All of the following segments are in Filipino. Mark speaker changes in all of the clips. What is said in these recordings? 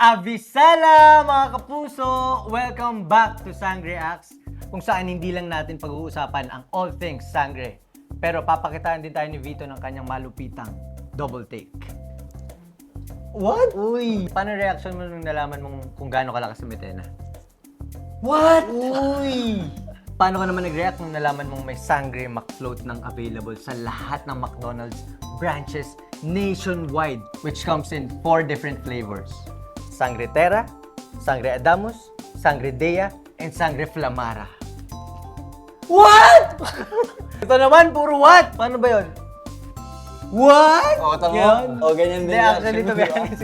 Speaker 1: Avisala mga kapuso! Welcome back to Sangre Acts, kung saan hindi lang natin pag-uusapan ang all things sangre. Pero papakitaan din tayo ni Vito ng kanyang malupitang double take.
Speaker 2: What?
Speaker 1: Uy! Paano reaction mo nung nalaman mong kung gaano kalakas si Metena?
Speaker 2: What?
Speaker 1: Uy! Paano ka naman nag-react nung nalaman mong may Sangre McFloat nang available sa lahat ng McDonald's branches nationwide, which comes in 4 different flavors. Sangre Terra, Sangre Adamus, Sangre Dea, and Sangre Flamara.
Speaker 2: What?
Speaker 1: Ito naman, puro what? Paano ba yun? What?
Speaker 2: O, tama.
Speaker 1: Yun?
Speaker 2: O, ganyan din
Speaker 1: Hindi, actually,
Speaker 2: reaction
Speaker 1: to
Speaker 2: mo,
Speaker 1: be
Speaker 2: di ba?
Speaker 1: honest,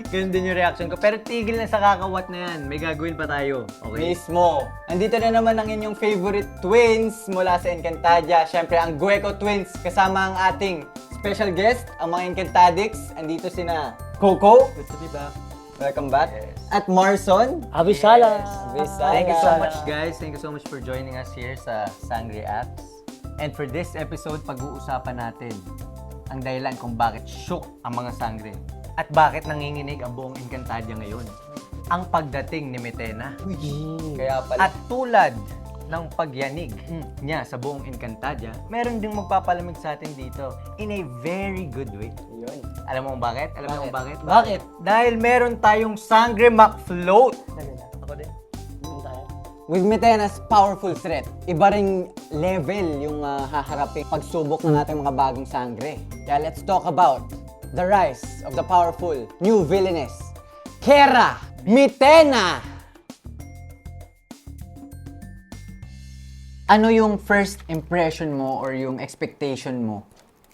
Speaker 1: ganun din yung reaction ko. Pero tigil na sa kakawat na yan. May gagawin pa tayo. Okay?
Speaker 2: Mismo. Andito na naman ang inyong favorite twins mula sa Encantadia. Siyempre, ang Gueco Twins. Kasama ang ating special guest, ang mga Encantadix. Andito sina Coco.
Speaker 1: Good to be back.
Speaker 2: Welcome back.
Speaker 1: Yes.
Speaker 2: At Marson.
Speaker 3: Avisala!
Speaker 2: Avisala.
Speaker 1: Thank you so much, guys. Thank you so much for joining us here sa Sangre Acts. And for this episode, pag-uusapan natin ang dahilan kung bakit shook ang mga sangre at bakit nanginginig ang buong Encantadia ngayon. Ang pagdating ni Metena.
Speaker 2: Kaya pala.
Speaker 1: At tulad ng pagyanig niya sa buong Encantadia, meron ding magpapalamig sa atin dito in a very good way.
Speaker 2: Yun.
Speaker 1: Alam mo kung bakit? Alam mo kung bakit?
Speaker 2: Bakit?
Speaker 1: Dahil meron tayong Sangre McFloat. Ako din.
Speaker 2: With Metena's powerful threat, iba ring level yung haharapin pagsubok ng ating mga bagong sangre. Kaya let's talk about the rise of the powerful new villainess, Kera Metena! Ano yung first impression mo or yung expectation mo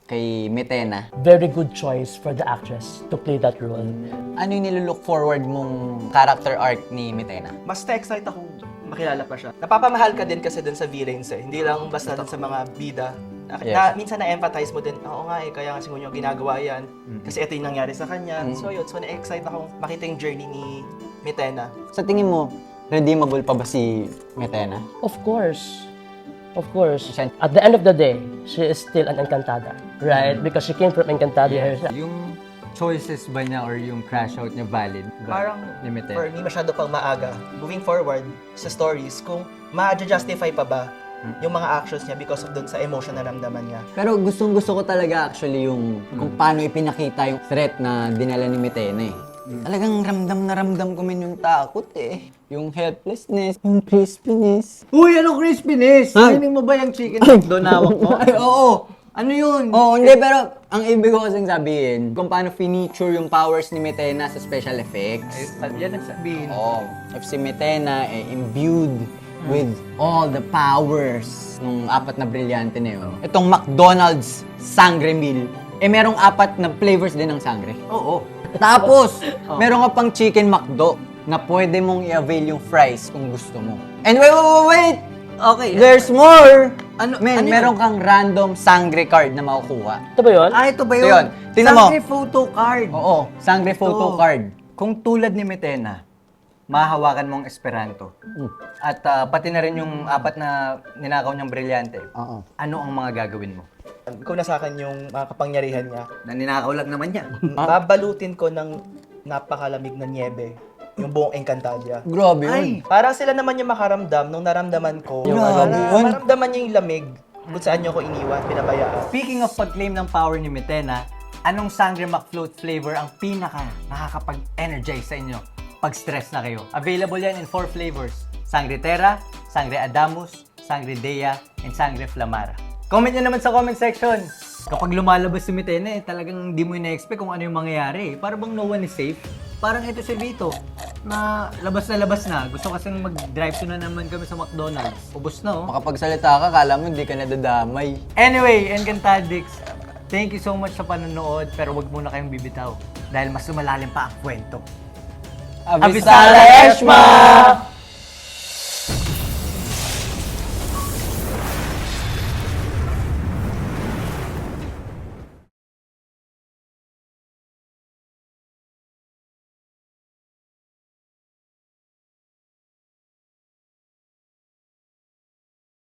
Speaker 2: kay Metena?
Speaker 3: Very good choice for the actress to play that role.
Speaker 2: Ano yung nilulook forward mong character arc ni Metena?
Speaker 4: Mas na-excite akong makilala pa siya. Napapamahal ka din kasi dun sa villains eh. Hindi lang basta dun sa mga bida.
Speaker 2: Yes.
Speaker 4: Minsan na-empathize mo din, oo nga eh, kaya nga siguro yung ginagawa yan. Kasi ito yung nangyari sa kanya. So yun, so na-excite akong makita yung journey ni Metena.
Speaker 2: Sa tingin mo, redeemable pa ba si Metena?
Speaker 3: Of course. Of course.
Speaker 2: Siya-
Speaker 3: At the end of the day, she is still an Encantada, right? Because she came from Encantadia herself.
Speaker 1: Yung choices ba niya or yung crash out niya valid? ba?
Speaker 4: Parang
Speaker 1: ni Metena?
Speaker 4: for me, masyado pang maaga. Moving forward sa stories, kung ma-justify pa ba yung mga actions niya because of dun sa emotion na ramdaman niya.
Speaker 2: Pero gustong-gusto ko talaga actually yung kung paano ipinakita yung threat na dinala ni Metena eh. Talagang ramdam na ramdam ko man yung takot eh. Yung helplessness, yung crispiness.
Speaker 1: Uy, ano crispiness?
Speaker 2: Ha?
Speaker 1: Rinig mo ba yung chicken doon nawak mo?
Speaker 2: Ay, oo!
Speaker 1: Ano yun?
Speaker 2: Oo, hindi, pero ang ibig ko kasing sabihin, kung paano finiture yung powers ni Metena sa special effects.
Speaker 1: Ay, yan ang sabihin.
Speaker 2: Oo. If si Metena imbued with all the powers nung 4 na brilyante na yun. Itong McDonald's Sangre Meal, merong 4 na flavors din ng sangre.
Speaker 1: Oo.
Speaker 2: Tapos, meron ka pang Chicken McDo na pwede mong i-avail yung fries kung gusto mo. And wait!
Speaker 1: Okay.
Speaker 2: There's more!
Speaker 1: Ano-
Speaker 2: Men,
Speaker 1: ano yun?
Speaker 2: meron kang random sangre card na makukuha.
Speaker 3: Ito ba yun?
Speaker 1: Ah, ito ba
Speaker 2: Ito
Speaker 1: yun?
Speaker 2: yun. Tingnan mo.
Speaker 1: Sangre photo card.
Speaker 2: Oo, sangre photo
Speaker 1: Ito.
Speaker 2: card.
Speaker 1: Kung tulad ni Metena, mahahawakan mong Esperanto. At pati na rin yung 4 na ninakaw niyang brilyante.
Speaker 2: Oo.
Speaker 1: Ano ang mga gagawin mo?
Speaker 4: Kung nasa akin yung mga kapangyarihan niya,
Speaker 1: Na ninakaw lang naman niya.
Speaker 4: babalutin ko ng napakalamig na niebe yung buong Encantadia.
Speaker 2: Grabe yun.
Speaker 1: Ay!
Speaker 4: Parang sila naman yung makaramdam nung naramdaman ko.
Speaker 2: Grabe
Speaker 4: Para
Speaker 2: yun.
Speaker 4: maramdaman niya yung lamig kung saan niyo ko iniwan, pinabayaan.
Speaker 1: Speaking of pag-claim ng power ni Metena, anong Sangre McFloat flavor ang pinaka nakakapag-energize sa inyo pag stress na kayo? Available yan in 4 flavors. Sangre Terra, Sangre Adamus, Sangre Dea, and Sangre Flamara. Comment nyo naman sa comment section. Kapag lumalabas si Metena, talagang hindi mo ina-expect kung ano yung mangyayari. Para bang no one is safe. Parang ito si Vito, na labas na. Gusto kasing mag-drive-thru na naman kami sa McDonald's. Ubus na oh.
Speaker 2: Makapagsalita ka, kala mo hindi ka nadadamay.
Speaker 1: Anyway, Encantadix, thank you so much sa panonood, pero wag muna kayong bibitaw dahil mas lumalalim pa ang kwento.
Speaker 2: Avisala Eshma!